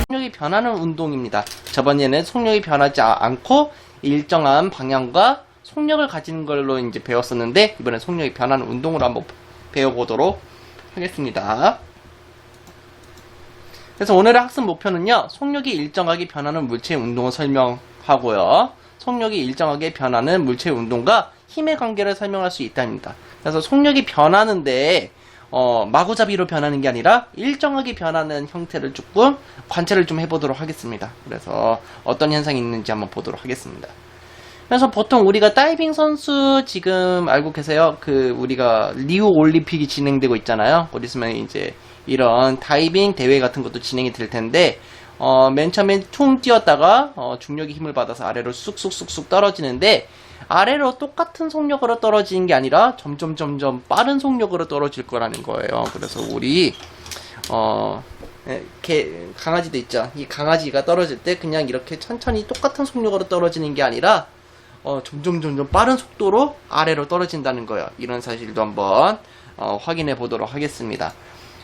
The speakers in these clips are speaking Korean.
속력이 변하는 운동입니다. 저번에는 속력이 변하지 않고 일정한 방향과 속력을 가지는 걸로 이제 배웠었는데, 이번엔 속력이 변하는 운동으로 한번 배워보도록 하겠습니다. 그래서 오늘의 학습 목표는요, 속력이 일정하게 변하는 물체의 운동을 설명하고요, 속력이 일정하게 변하는 물체의 운동과 힘의 관계를 설명할 수 있답니다. 그래서 속력이 변하는데 마구잡이로 변하는 게 아니라 일정하게 변하는 형태를 조금 관찰을 좀 해보도록 하겠습니다. 그래서 어떤 현상이 있는지 한번 보도록 하겠습니다. 그래서 보통 우리가 다이빙 선수 지금 알고 계세요? 우리가 리우 올림픽이 진행되고 있잖아요. 곧 있으면 이제 이런 다이빙 대회 같은 것도 진행이 될 텐데, 맨 처음에 퉁 뛰었다가 중력의 힘을 받아서 아래로 쑥쑥쑥쑥 떨어지는데, 아래로 똑같은 속력으로 떨어지는 게 아니라 점점 빠른 속력으로 떨어질 거라는 거예요. 그래서 우리 강아지도 있죠. 이 강아지가 떨어질 때 그냥 이렇게 천천히 똑같은 속력으로 떨어지는 게 아니라 점점 빠른 속도로 아래로 떨어진다는 거예요. 이런 사실도 한번 확인해 보도록 하겠습니다.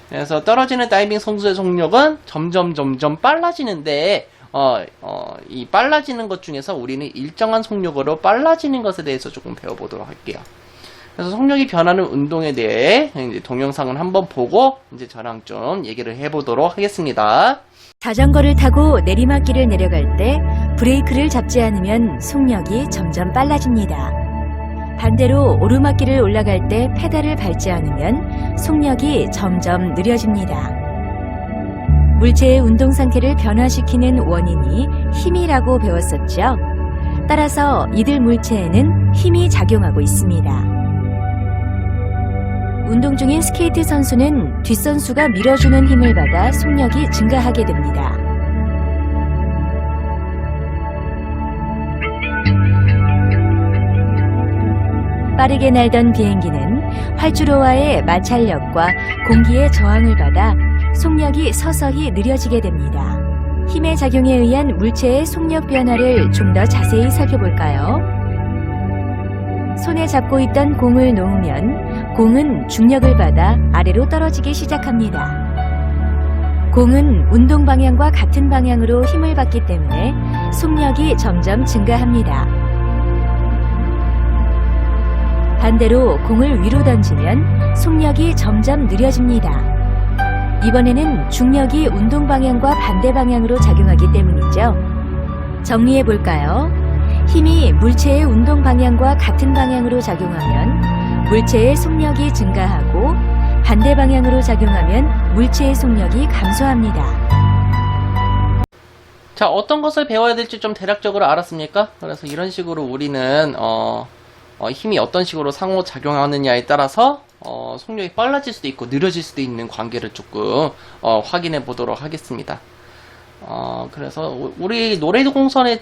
그래서 떨어지는 다이빙 선수의 속력은 점점 빨라지는데, 이 빨라지는 것 중에서 우리는 일정한 속력으로 빨라지는 것에 대해서 조금 배워보도록 할게요. 그래서 속력이 변하는 운동에 대해 이제 동영상을 한번 보고 이제 저랑 좀 얘기를 해보도록 하겠습니다. 자전거를 타고 내리막길을 내려갈 때 브레이크를 잡지 않으면 속력이 점점 빨라집니다. 반대로 오르막길을 올라갈 때 페달을 밟지 않으면 속력이 점점 느려집니다. 물체의 운동 상태를 변화시키는 원인이 힘이라고 배웠었죠. 따라서 이들 물체에는 힘이 작용하고 있습니다. 운동 중인 스케이트 선수는 뒷선수가 밀어주는 힘을 받아 속력이 증가하게 됩니다. 빠르게 날던 비행기는 활주로와의 마찰력과 공기의 저항을 받아 속력이 서서히 느려지게 됩니다. 힘의 작용에 의한 물체의 속력 변화를 좀 더 자세히 살펴볼까요? 손에 잡고 있던 공을 놓으면 공은 중력을 받아 아래로 떨어지기 시작합니다. 공은 운동 방향과 같은 방향으로 힘을 받기 때문에 속력이 점점 증가합니다. 반대로 공을 위로 던지면 속력이 점점 느려집니다. 이번에는 중력이 운동 방향과 반대 방향으로 작용하기 때문이죠. 정리해 볼까요? 힘이 물체의 운동 방향과 같은 방향으로 작용하면 물체의 속력이 증가하고, 반대 방향으로 작용하면 물체의 속력이 감소합니다. 자, 어떤 것을 배워야 될지 좀 대략적으로 알았습니까? 그래서 이런 식으로 우리는 힘이 어떤 식으로 상호작용하느냐에 따라서 속력이 빨라질 수도 있고 느려질 수도 있는 관계를 조금 확인해 보도록 하겠습니다. 그래서 우리 노래공선의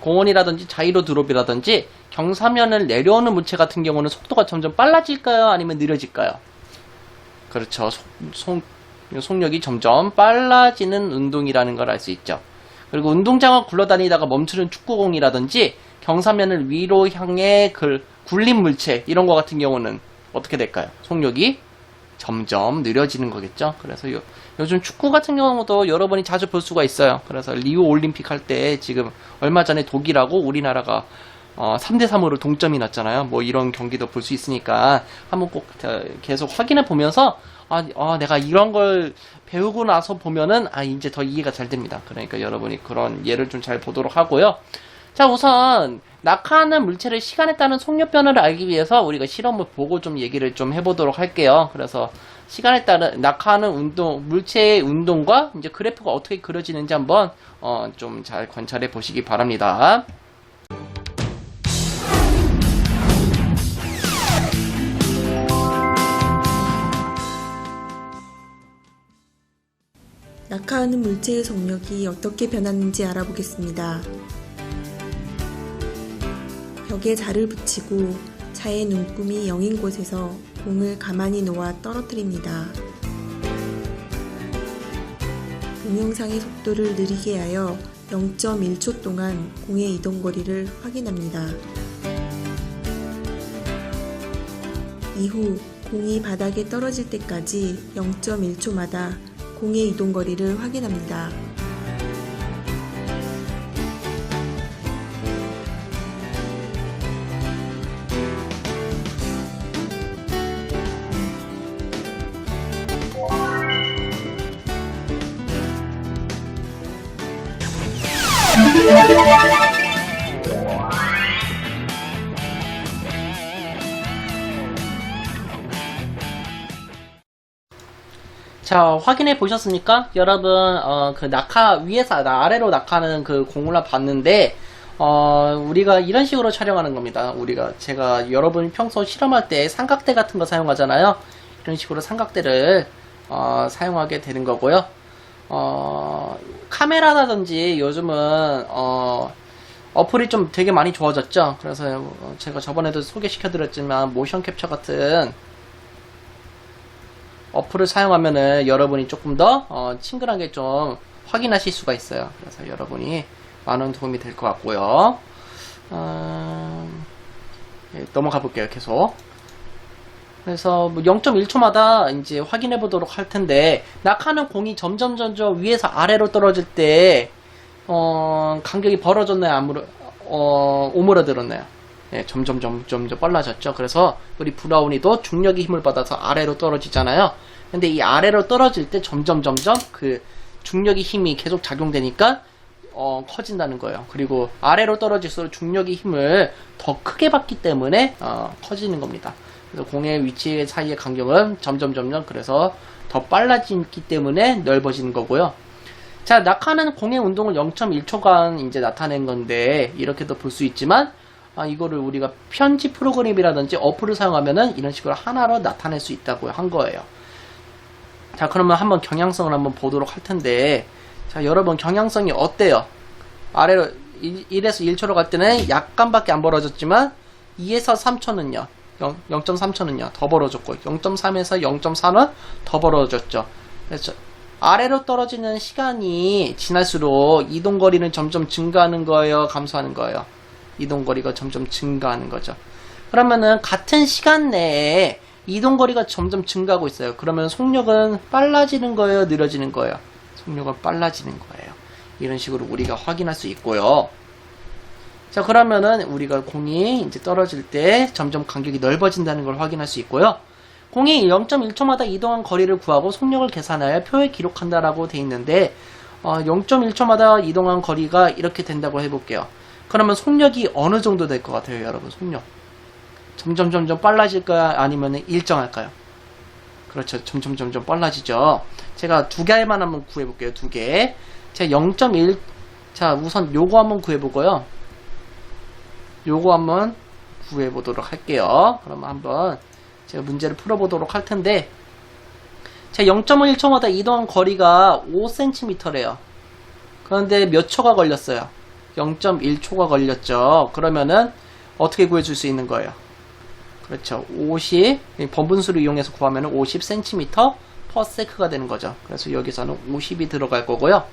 공원이라든지 자이로 드롭이라든지 경사면을 내려오는 물체 같은 경우는 속도가 점점 빨라질까요? 아니면 느려질까요? 그렇죠. 속력이 점점 빨라지는 운동이라는 걸 알 수 있죠. 그리고 운동장을 굴러다니다가 멈추는 축구공이라든지 경사면을 위로 향해 굴린 물체, 이런 거 같은 경우는 어떻게 될까요? 속력이 점점 느려지는 거겠죠. 그래서 요즘 축구 같은 경우도 여러분이 자주 볼 수가 있어요. 그래서 리우 올림픽 할 때 지금 얼마 전에 독일하고 우리나라가 3대3으로 동점이 났잖아요. 뭐 이런 경기도 볼 수 있으니까 한번 꼭 계속 확인해 보면서 내가 이런 걸 배우고 나서 보면은 이제 더 이해가 잘 됩니다. 그러니까 여러분이 그런 예를 좀 잘 보도록 하고요. 자, 우선 낙하하는 물체를 시간에 따른 속력 변화를 알기 위해서 우리가 실험을 보고 좀 얘기를 좀 해보도록 할게요. 그래서 시간에 따른 낙하하는 물체의 운동과 이제 그래프가 어떻게 그려지는지 한번 좀 잘 관찰해 보시기 바랍니다. 낙하하는 물체의 속력이 어떻게 변하는지 알아보겠습니다. 벽에 자를 붙이고 자의 눈금이 0인 곳에서 공을 가만히 놓아 떨어뜨립니다. 동영상의 속도를 느리게 하여 0.1초 동안 공의 이동 거리를 확인합니다. 이후 공이 바닥에 떨어질 때까지 0.1초마다 공의 이동 거리를 확인합니다. 자, 확인해 보셨습니까? 여러분, 그 위에서 아래로 낙하는 그 공을 봤는데, 우리가 이런 식으로 촬영하는 겁니다. 제가 여러분이 평소 실험할 때 삼각대 같은 거 사용하잖아요. 이런 식으로 삼각대를, 사용하게 되는 거고요. 카메라라든지 요즘은, 어플이 좀 되게 많이 좋아졌죠. 그래서 제가 저번에도 소개시켜 드렸지만, 모션 캡처 같은 어플을 사용하면은 여러분이 조금 더 친근하게 좀 확인하실 수가 있어요. 그래서 여러분이 많은 도움이 될 것 같고요. 예, 넘어가 볼게요. 계속. 그래서 0.1초마다 이제 확인해 보도록 할 텐데, 낙하는 공이 점점 위에서 아래로 떨어질 때 간격이 벌어졌나요? 오므러들었나요? 예, 점점 빨라졌죠. 그래서 우리 브라우니도 중력의 힘을 받아서 아래로 떨어지잖아요. 근데 이 아래로 떨어질 때 점점 그 중력의 힘이 계속 작용되니까 커진다는 거예요. 그리고 아래로 떨어질수록 중력의 힘을 더 크게 받기 때문에 커지는 겁니다. 그래서 공의 위치 사이의 간격은 점점 그래서 더 빨라지기 때문에 넓어지는 거고요. 자, 낙하는 공의 운동을 0.1초간 이제 나타낸 건데, 이렇게도 볼 수 있지만, 이거를 우리가 편집 프로그램이라든지 어플을 사용하면은 이런 식으로 하나로 나타낼 수 있다고 한 거예요. 자, 그러면 한번 경향성을 한번 보도록 할 텐데, 자, 여러분 경향성이 어때요? 아래로 1에서 1초로 갈 때는 약간밖에 안 벌어졌지만 2에서 3초는요. 0.3초는요. 더 벌어졌고 0.3에서 0.4는 더 벌어졌죠. 그래서 아래로 떨어지는 시간이 지날수록 이동거리는 점점 증가하는 거예요? 감소하는 거예요? 이동거리가 점점 증가하는 거죠. 그러면은 같은 시간 내에 이동거리가 점점 증가하고 있어요. 그러면 속력은 빨라지는 거예요? 느려지는 거예요? 속력은 빨라지는 거예요. 이런 식으로 우리가 확인할 수 있고요. 자, 그러면은 우리가 공이 이제 떨어질 때 점점 간격이 넓어진다는 걸 확인할 수 있고요. 공이 0.1초마다 이동한 거리를 구하고 속력을 계산하여 표에 기록한다라고 돼 있는데, 0.1초마다 이동한 거리가 이렇게 된다고 해볼게요. 그러면 속력이 어느 정도 될 것 같아요, 여러분? 속력. 점점 빨라질까요? 아니면 일정할까요? 그렇죠. 점점 빨라지죠. 제가 두 개만 한번 구해볼게요. 두 개. 제가 0.1, 자, 우선 요거 한번 구해보고요. 요거 한번 구해보도록 할게요. 그러면 한번 제가 문제를 풀어보도록 할 텐데, 자, 0.1초마다 이동한 거리가 5cm래요. 그런데 몇 초가 걸렸어요? 0.1초가 걸렸죠. 그러면은 어떻게 구해줄 수 있는 거예요? 그렇죠. 50, 번분수를 이용해서 구하면 50cm/s가 되는 거죠. 그래서 여기서는 50이 들어갈 거고요.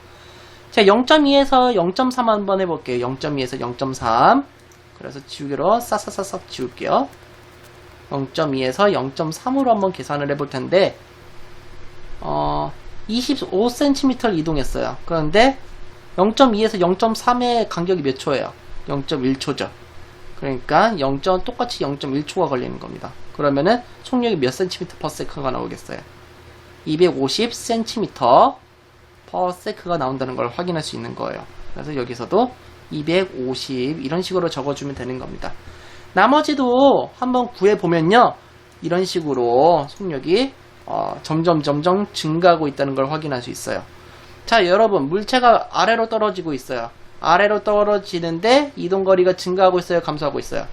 자, 0.2에서 0.3 한번 해볼게요. 0.2에서 0.3. 그래서 지우개로 싹 지울게요. 0.2에서 0.3으로 한번 계산을 해볼 텐데, 25cm를 이동했어요. 그런데 0.2에서 0.3의 간격이 몇 초예요? 0.1초죠. 그러니까 똑같이 0.1초가 걸리는 겁니다. 그러면은 속력이 몇 cm/s가 나오겠어요? 250cm/s가 나온다는 걸 확인할 수 있는 거예요. 그래서 여기서도 250 이런 식으로 적어주면 되는 겁니다. 나머지도 한번 구해보면요, 이런 식으로 속력이 점점 증가하고 있다는 걸 확인할 수 있어요. 자, 여러분, 물체가 아래로 떨어지고 있어요. 아래로 떨어지는데 이동거리가 증가하고 있어요? 감소하고 있어요?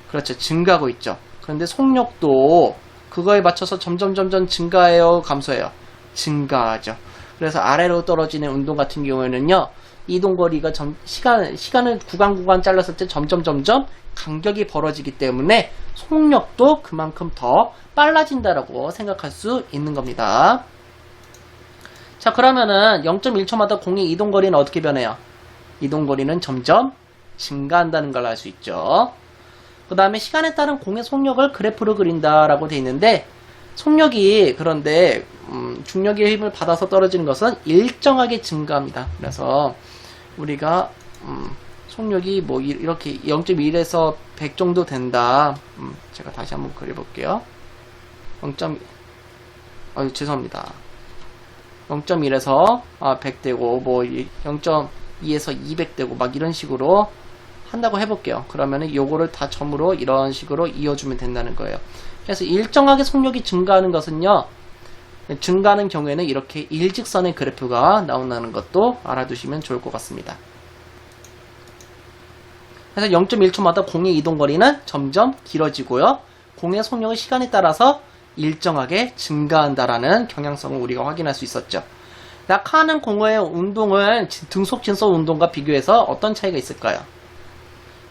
그렇죠. 증가하고 있죠. 그런데 속력도 그거에 맞춰서 점점 증가해요? 감소해요? 증가하죠. 그래서 아래로 떨어지는 운동 같은 경우에는요, 이동거리가 시간을 구간 잘랐을 때 점점 간격이 벌어지기 때문에 속력도 그만큼 더 빨라진다라고 생각할 수 있는 겁니다. 자, 그러면은 0.1초마다 공의 이동거리는 어떻게 변해요? 이동거리는 점점 증가한다는 걸 알 수 있죠. 그 다음에 시간에 따른 공의 속력을 그래프로 그린다라고 돼 있는데, 속력이 그런데 중력의 힘을 받아서 떨어지는 것은 일정하게 증가합니다. 그래서 우리가 속력이 뭐 이렇게 0.1에서 100 정도 된다. 제가 다시 한번 그려볼게요. 0. 죄송합니다. 0.1에서 100 되고 뭐 0.2에서 200 되고 막 이런 식으로 한다고 해볼게요. 그러면은 요거를 다 점으로 이런 식으로 이어주면 된다는 거예요. 그래서 일정하게 속력이 증가하는 것은요, 증가하는 경우에는 이렇게 일직선의 그래프가 나온다는 것도 알아두시면 좋을 것 같습니다. 그래서 0.1초마다 공의 이동거리는 점점 길어지고요, 공의 속력은 시간에 따라서 일정하게 증가한다라는 경향성을 우리가 확인할 수 있었죠. 낙하하는 공의 운동은 등속 직선 운동과 비교해서 어떤 차이가 있을까요?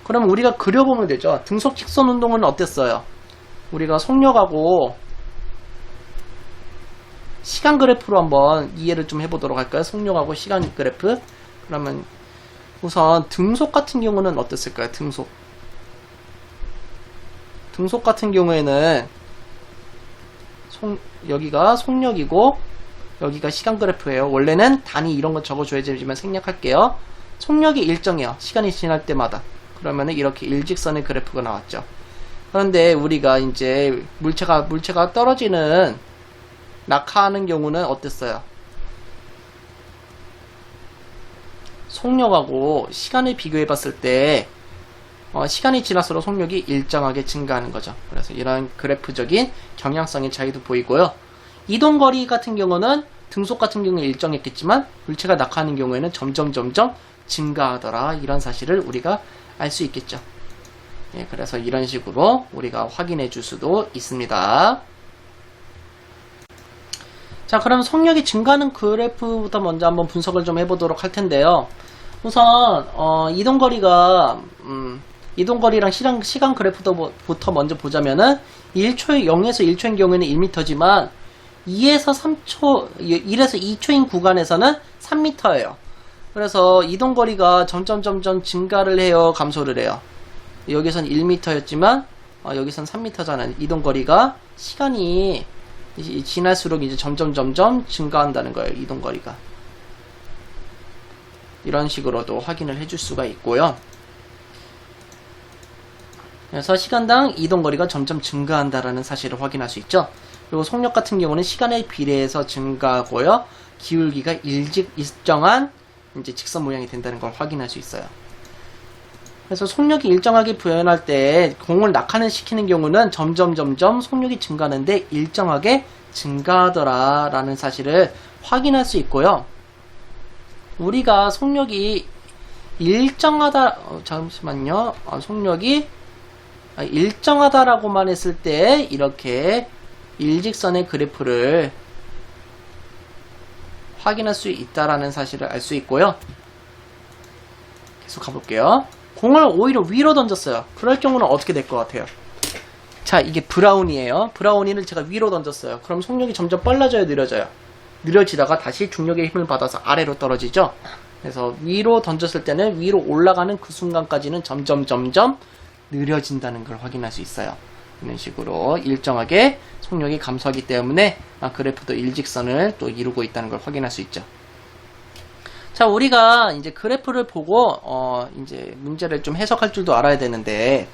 그럼 우리가 그려보면 되죠. 등속 직선 운동은 어땠어요? 우리가 속력하고 시간 그래프로 한번 이해를 좀 해보도록 할까요? 속력하고 시간 그래프. 그러면 우선 등속 같은 경우는 어땠을까요? 등속 같은 경우에는 여기가 속력이고 여기가 시간 그래프예요. 원래는 단위 이런 거 적어줘야 되지만 생략할게요. 속력이 일정해요. 시간이 지날 때마다. 그러면은 이렇게 일직선의 그래프가 나왔죠. 그런데 우리가 이제 물체가 떨어지는, 낙하하는 경우는 어땠어요? 속력하고 시간을 비교해 봤을 때 시간이 지날수록 속력이 일정하게 증가하는 거죠. 그래서 이런 그래프적인 경향성의 차이도 보이고요. 이동거리 같은 경우는 등속 같은 경우는 일정했겠지만 물체가 낙하하는 경우에는 점점 증가하더라, 이런 사실을 우리가 알 수 있겠죠. 예, 그래서 이런 식으로 우리가 확인해 줄 수도 있습니다. 자, 그럼 속력이 증가하는 그래프부터 먼저 한번 분석을 좀 해보도록 할 텐데요. 우선 이동거리랑 시간 그래프부터 먼저 보자면은 0에서 1초인 경우에는 1m지만 1에서 2초인 구간에서는 3m예요. 그래서 이동거리가 점점 증가를 해요, 감소를 해요? 여기선 1m였지만 여기선 3m잖아요. 이동거리가 시간이 지날수록 이제 점점 증가한다는 거예요, 이동거리가. 이런 식으로도 확인을 해줄 수가 있고요. 그래서 시간당 이동거리가 점점 증가한다라는 사실을 확인할 수 있죠. 그리고 속력 같은 경우는 시간에 비례해서 증가하고요, 기울기가 일정한 이제 직선 모양이 된다는 걸 확인할 수 있어요. 그래서 속력이 일정하게 부연할 때 공을 낙하는 시키는 경우는 점점 속력이 증가하는데 일정하게 증가하더라 라는 사실을 확인할 수 있고요. 우리가 속력이 일정하다, 잠시만요. 속력이 일정하다라고만 했을 때 이렇게 일직선의 그래프를 확인할 수 있다라는 사실을 알 수 있고요. 계속 가볼게요. 공을 오히려 위로 던졌어요. 그럴 경우는 어떻게 될 것 같아요? 자, 이게 브라운이에요. 브라운이를 제가 위로 던졌어요. 그럼 속력이 점점 빨라져요, 느려져요? 느려지다가 다시 중력의 힘을 받아서 아래로 떨어지죠. 그래서 위로 던졌을 때는 위로 올라가는 그 순간까지는 점점 느려진다는 걸 확인할 수 있어요. 이런 식으로 일정하게 속력이 감소하기 때문에 그래프도 일직선을 또 이루고 있다는 걸 확인할 수 있죠. 자, 우리가 이제 그래프를 보고 이제 문제를 좀 해석할 줄도 알아야 되는데,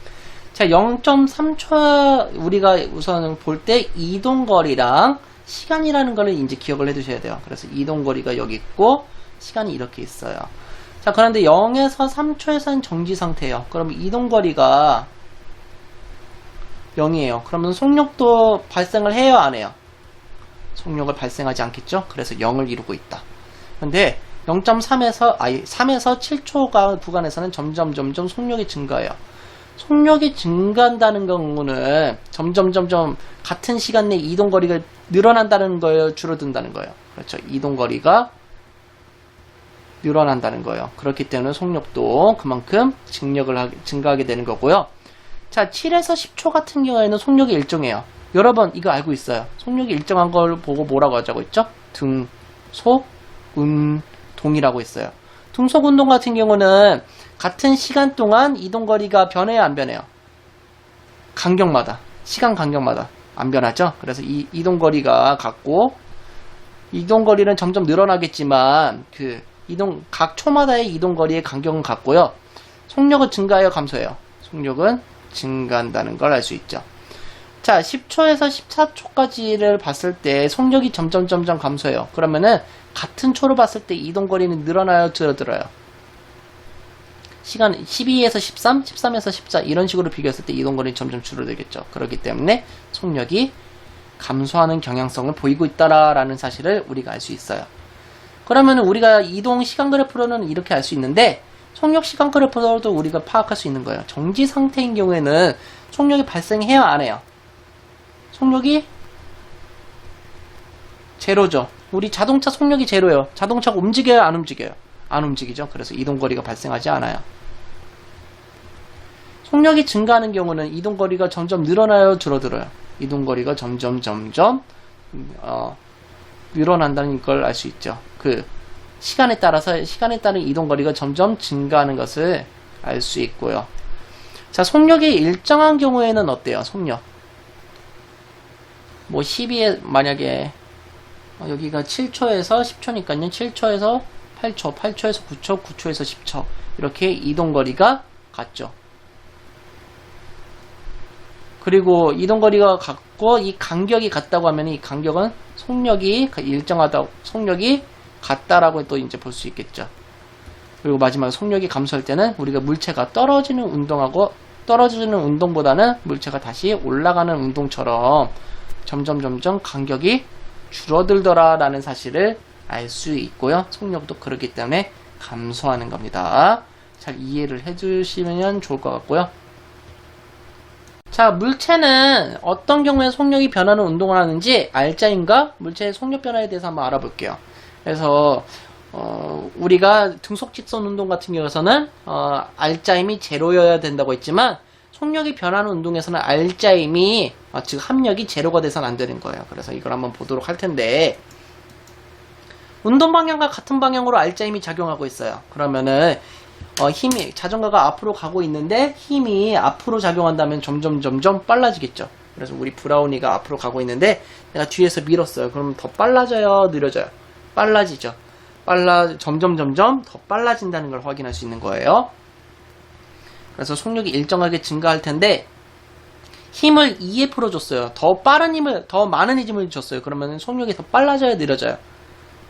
자, 0.3초 우리가 우선 볼 때 이동거리랑 시간이라는 거를 이제 기억을 해 두셔야 돼요. 그래서 이동거리가 여기 있고 시간이 이렇게 있어요. 자, 그런데 0에서 3초에서는 정지 상태예요. 그럼 이동거리가 0이에요. 그러면 속력도 발생을 해요, 안 해요? 속력을 발생하지 않겠죠? 그래서 0을 이루고 있다. 근데 3에서 7초 구간에서는 점점 속력이 증가해요. 속력이 증가한다는 경우는 점점 같은 시간 내에 이동거리가 늘어난다는 거예요, 줄어든다는 거예요? 그렇죠. 이동거리가 늘어난다는 거예요. 그렇기 때문에 속력도 그만큼 증가하게 되는 거고요. 자, 7에서 10초 같은 경우에는 속력이 일정해요. 여러분 이거 알고 있어요. 속력이 일정한 걸 보고 뭐라고 하자고 했죠? 등속운동이라고 했어요. 등속운동 같은 경우는 같은 시간 동안 이동거리가 변해요, 안 변해요? 간격마다, 시간 간격마다 안 변하죠. 그래서 이 이동거리가 같고, 이동거리는 점점 늘어나겠지만 각 초마다의 이동거리의 간격은 같고요. 속력은 증가해요, 감소해요? 속력은 증가한다는 걸 알 수 있죠. 자, 10초에서 14초까지를 봤을 때 속력이 점점 감소해요. 그러면은 같은 초로 봤을 때 이동거리는 늘어나요, 줄어들어요? 시간 12에서 13, 13에서 14 이런 식으로 비교했을 때 이동거리는 점점 줄어들겠죠. 그렇기 때문에 속력이 감소하는 경향성을 보이고 있다라는 사실을 우리가 알 수 있어요. 그러면 우리가 이동 시간 그래프로는 이렇게 알 수 있는데, 속력 시간 그래프로도 우리가 파악할 수 있는 거예요. 정지 상태인 경우에는 속력이 발생해요, 안 해요? 속력이 제로죠. 우리 자동차 속력이 제로예요. 자동차가 움직여요, 안 움직여요? 안 움직이죠. 그래서 이동거리가 발생하지 않아요. 속력이 증가하는 경우는 이동거리가 점점 늘어나요, 줄어들어요? 이동거리가 점점 늘어난다는 걸 알 수 있죠. 시간에 따른 이동거리가 점점 증가하는 것을 알 수 있고요. 자, 속력이 일정한 경우에는 어때요? 속력. 뭐 12에 만약에 여기가 7초에서 10초니까요. 7초에서 8초, 8초에서 9초, 9초에서 10초 이렇게 이동거리가 같죠. 그리고 이동거리가 같고 이 간격이 같다고 하면 이 간격은 속력이 일정하다, 속력이 같다라고 또 이제 볼 수 있겠죠. 그리고 마지막에 속력이 감소할 때는 우리가 물체가 떨어지는 운동보다는 물체가 다시 올라가는 운동처럼 점점 간격이 줄어들더라라는 사실을 알 수 있고요. 속력도 그렇기 때문에 감소하는 겁니다. 잘 이해를 해주시면 좋을 것 같고요. 자, 물체는 어떤 경우에 속력이 변하는 운동을 하는지 알짜임과 물체의 속력 변화에 대해서 한번 알아볼게요. 그래서 우리가 등속 직선 운동 같은 경우에서는 알짜임이 제로여야 된다고 했지만 속력이 변하는 운동에서는 알짜임이 즉 합력이 제로가 돼서는 안 되는 거예요. 그래서 이걸 한번 보도록 할 텐데, 운동 방향과 같은 방향으로 알짜임이 작용하고 있어요. 그러면은 힘이 자전거가 앞으로 가고 있는데 힘이 앞으로 작용한다면 점점 빨라지겠죠. 그래서 우리 브라우니가 앞으로 가고 있는데 내가 뒤에서 밀었어요. 그럼 더 빨라져요, 느려져요? 빨라지죠. 점점 더 빨라진다는 걸 확인할 수 있는 거예요. 그래서 속력이 일정하게 증가할 텐데 힘을 2F로 줬어요. 더 많은 힘을 줬어요. 그러면 속력이 더 빨라져요, 느려져요?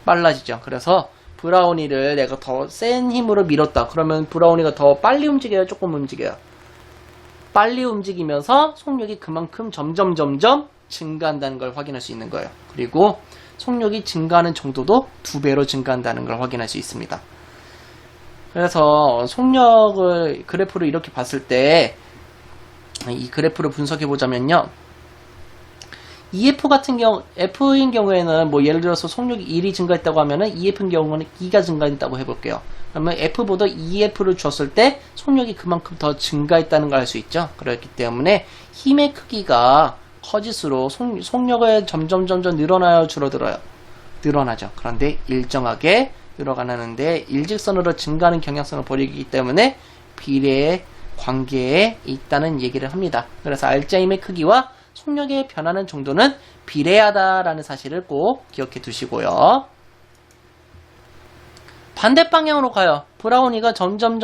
빨라지죠. 그래서 브라우니를 내가 더 센 힘으로 밀었다. 그러면 브라우니가 더 빨리 움직여요, 조금 움직여요? 빨리 움직이면서 속력이 그만큼 점점 증가한다는 걸 확인할 수 있는 거예요. 그리고 속력이 증가하는 정도도 2배로 증가한다는 걸 확인할 수 있습니다. 그래서 속력을 그래프로 이렇게 봤을 때 이 그래프를 분석해 보자면요. EF 같은 경우, F인 경우에는 뭐 예를 들어서 속력이 1이 증가했다고 하면은 EF인 경우는 2가 증가했다고 해볼게요. 그러면 F보다 EF를 줬을 때 속력이 그만큼 더 증가했다는 걸 알 수 있죠. 그렇기 때문에 힘의 크기가 커질수록 속력은 점점 늘어나요, 줄어들어요? 늘어나죠. 그런데 일정하게 늘어가는데 일직선으로 증가하는 경향성을 보이기 때문에 비례의 관계에 있다는 얘기를 합니다. 그래서 알짜임의 크기와 속력의 변하는 정도는 비례하다라는 사실을 꼭 기억해 두시고요. 반대 방향으로 가요. 브라우니가 점점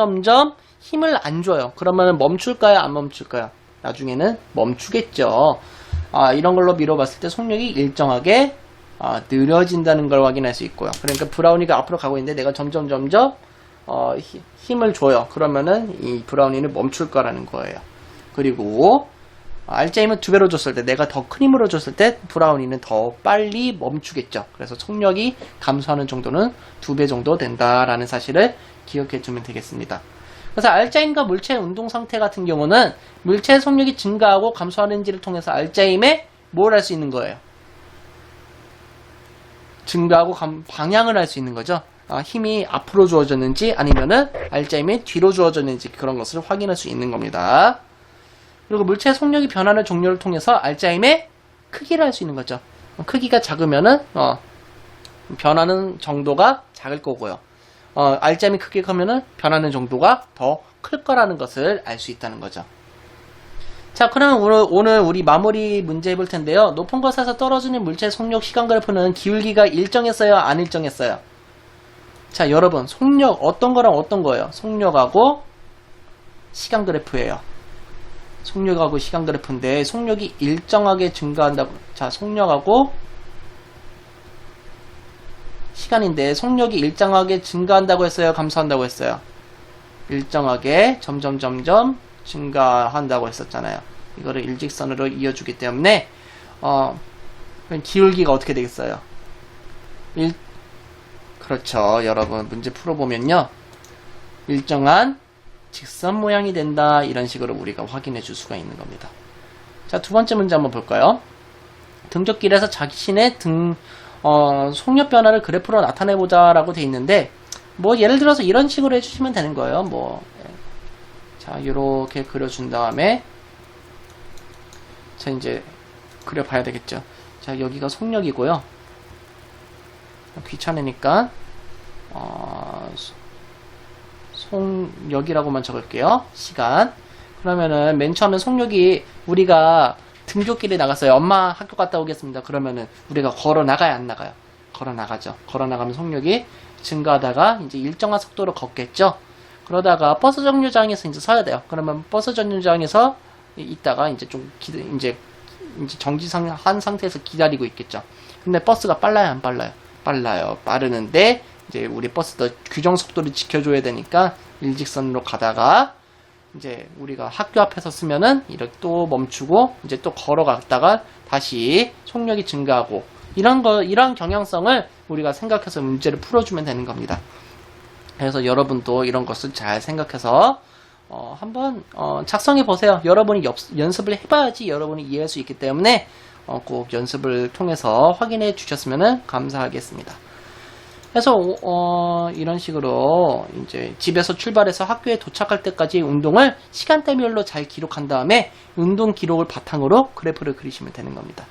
힘을 안 줘요. 그러면 멈출까요, 안 멈출까요? 나중에는 멈추겠죠. 이런 걸로 미뤄봤을 때 속력이 일정하게 느려진다는 걸 확인할 수 있고요. 그러니까 브라우니가 앞으로 가고 있는데 내가 점점 힘을 줘요. 그러면은 이 브라우니는 멈출 거라는 거예요. 그리고 알짜임을 2배로 줬을 때, 내가 더 큰 힘으로 줬을 때 브라우니는 더 빨리 멈추겠죠. 그래서 속력이 감소하는 정도는 2배 정도 된다라는 사실을 기억해 두면 되겠습니다. 그래서 알짜임과 물체의 운동 상태 같은 경우는 물체의 속력이 증가하고 감소하는지를 통해서 알짜임에 뭘 알 수 있는 거예요? 증가하고 방향을 알 수 있는 거죠. 힘이 앞으로 주어졌는지 아니면은 알짜임이 뒤로 주어졌는지 그런 것을 확인할 수 있는 겁니다. 그리고 물체의 속력이 변하는 종류를 통해서 알짜임의 크기를 알 수 있는 거죠. 크기가 작으면은 변하는 정도가 작을 거고요. 알짜임이 크게 크면은 변하는 정도가 더 클 거라는 것을 알 수 있다는 거죠. 자, 그러면 오늘 우리 마무리 문제 해볼 텐데요. 높은 곳에서 떨어지는 물체의 속력 시간 그래프는 기울기가 일정했어요? 안 일정했어요? 자, 여러분, 속력 어떤 거랑 어떤 거예요? 속력하고 시간 그래프예요. 속력하고 시간 그래프인데 속력이 일정하게 증가한다고. 자, 속력하고 시간인데 속력이 일정하게 증가한다고 했어요? 감소한다고 했어요? 일정하게 점점 증가한다고 했었잖아요. 이거를 일직선으로 이어주기 때문에 기울기가 어떻게 되겠어요? 그렇죠. 여러분 문제 풀어보면요. 일정한 직선 모양이 된다. 이런 식으로 우리가 확인해 줄 수가 있는 겁니다. 자, 두 번째 문제 한번 볼까요? 등굣길에서 자신의 속력 변화를 그래프로 나타내보자 라고 돼 있는데 뭐 예를 들어서 이런 식으로 해주시면 되는 거예요. 자, 요렇게 그려준 다음에 자, 이제 그려봐야 되겠죠. 자, 여기가 속력이고요. 귀찮으니까 속력이라고만 적을게요. 시간. 그러면은 맨 처음에 속력이 우리가 등굣길에 나갔어요. 엄마 학교 갔다 오겠습니다. 그러면은 우리가 걸어 나가야 안 나가요? 걸어 나가죠. 걸어 나가면 속력이 증가하다가 이제 일정한 속도로 걷겠죠. 그러다가 버스 정류장에서 이제 서야 돼요. 그러면 버스 정류장에서 있다가 이제 좀 이제 정지한 상태에서 기다리고 있겠죠. 근데 버스가 빨라요, 안 빨라요? 빨라요. 빠르는데 이제 우리 버스도 규정 속도를 지켜줘야 되니까 일직선으로 가다가 이제 우리가 학교 앞에서 쓰면은 이렇게 또 멈추고 이제 또 걸어갔다가 다시 속력이 증가하고 이런 경향성을 우리가 생각해서 문제를 풀어주면 되는 겁니다. 그래서 여러분도 이런 것을 잘 생각해서 한번 작성해 보세요. 여러분이 연습을 해봐야지 여러분이 이해할 수 있기 때문에 꼭 연습을 통해서 확인해 주셨으면 감사하겠습니다. 그래서 이런 식으로 이제 집에서 출발해서 학교에 도착할 때까지 운동을 시간대별로 잘 기록한 다음에 운동 기록을 바탕으로 그래프를 그리시면 되는 겁니다.